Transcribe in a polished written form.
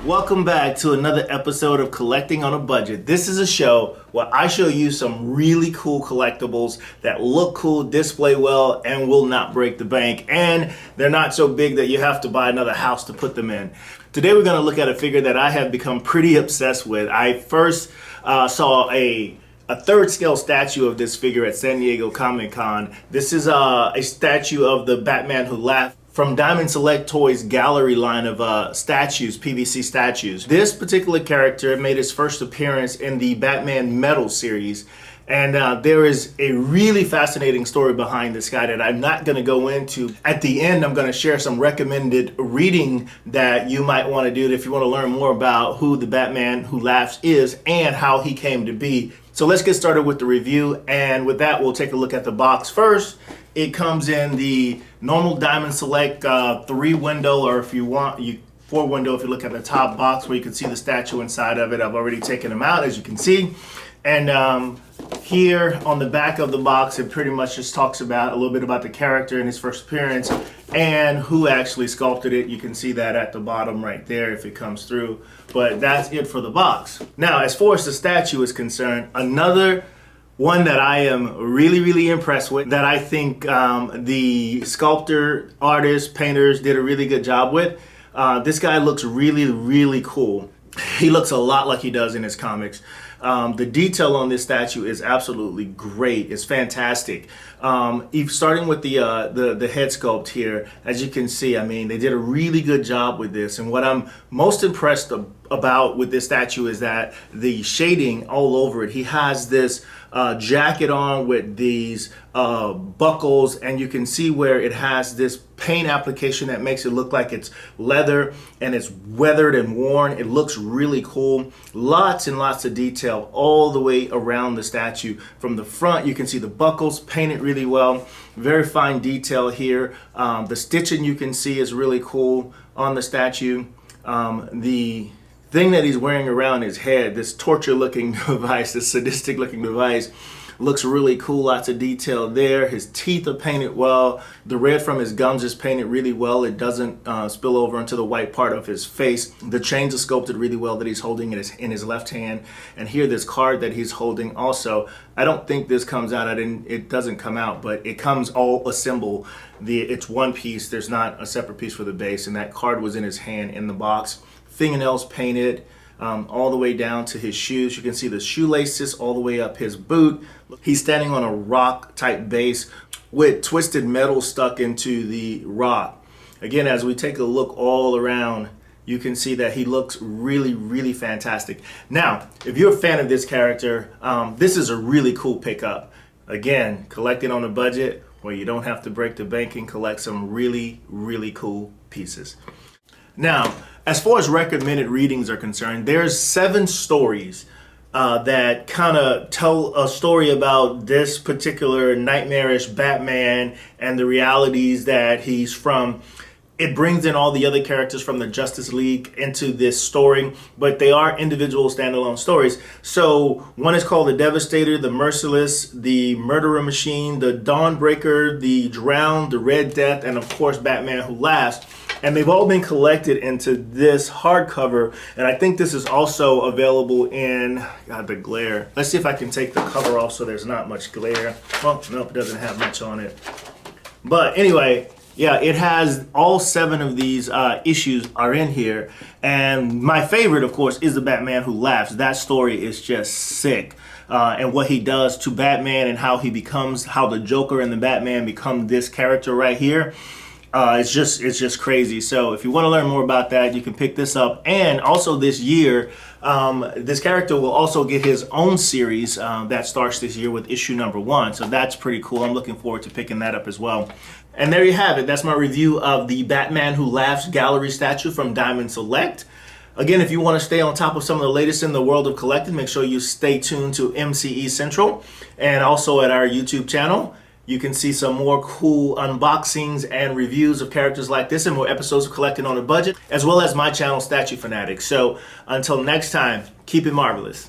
Welcome back to another episode of Collecting on a Budget. This is a show where I show you some really cool collectibles that look cool, display well, and will not break the bank. And they're not so big that you have to buy another house to put them in. Today we're going to look at a figure that I have become pretty obsessed with. I first saw a third scale statue of this figure at San Diego Comic-Con. This is a statue of the Batman Who Laughed from Diamond Select Toys gallery line of statues, PVC statues. This particular character made his first appearance in the Batman Metal series. And there is a really fascinating story behind this guy that I'm not going to go into. At the end, I'm going to share some recommended reading that you might want to do if you want to learn more about who the Batman Who Laughs is and how he came to be. So let's get started with the review. And with that, we'll take a look at the box first. It comes in the normal Diamond Select 3-window, or if you want, 4-window if you look at the top box where you can see the statue inside of it. I've already taken them out, as you can see. And here on the back of the box, it pretty much just talks about a little bit about the character in his first appearance and who actually sculpted it. You can see that at the bottom right there if it comes through. But that's it for the box. Now, as far as the statue is concerned, another one that I am really impressed with, that I think the sculptor, artists, painters did a really good job with. This guy looks really cool. He looks a lot like he does in his comics. The detail on this statue is absolutely great. It's fantastic. Starting with the head sculpt here, as you can see, I mean, they did a really good job with this. And what I'm most impressed about with this statue is that the shading all over it. He has this jacket on with these buckles, and you can see where it has this paint application that makes it look like it's leather and it's weathered and worn. It looks really cool. Lots and lots of detail all the way around the statue. From the front, you can see the buckles painted really well. Very fine detail here. The stitching you can see is really cool on the statue. The thing that he's wearing around his head, this torture looking device, this sadistic looking device, looks really cool. Lots of detail there. His teeth are painted well. The red from his gums is painted really well. It doesn't spill over into the white part of his face. The chains are sculpted really well that he's holding in his left hand. And here, this card that he's holding also, I don't think this comes out. It doesn't come out, but it comes all assembled. It's one piece. There's not a separate piece for the base. And that card was in his hand in the box. Fingernails painted all the way down to his shoes. You can see the shoelaces all the way up his boot. He's standing on a rock type base with twisted metal stuck into the rock. Again, as we take a look all around, you can see that he looks really fantastic. Now, if you're a fan of this character, this is a really cool pickup. Again, collecting on a budget where you don't have to break the bank and collect some really cool pieces. Now, as far as recommended readings are concerned, there's 7 stories that kind of tell a story about this particular nightmarish Batman and the realities that he's from. It brings in all the other characters from the Justice League into this story, but they are individual standalone stories. So one is called The Devastator, The Merciless, The Murderer Machine, The Dawnbreaker, The Drowned, The Red Death, and of course Batman Who Laughs. And they've all been collected into this hardcover. And I think this is also available in, God, the glare. Let's see if I can take the cover off so there's not much glare. Well, nope, it doesn't have much on it. But anyway, yeah, it has all 7 of these issues are in here. And my favorite, of course, is The Batman Who Laughs. That story is just sick. And what he does to Batman and how the Joker and the Batman become this character right here. It's just crazy. So if you want to learn more about that, you can pick this up. And also this year, this character will also get his own series that starts this year with issue number 1. So that's pretty cool. I'm looking forward to picking that up as well. And there you have it. That's my review of the Batman Who Laughs gallery statue from Diamond Select. Again, if you want to stay on top of some of the latest in the world of collecting, make sure you stay tuned to MCE Central and also at our YouTube channel. You can see some more cool unboxings and reviews of characters like this and more episodes of Collecting on a Budget, as well as my channel, Statue Fanatic. So until next time, keep it marvelous.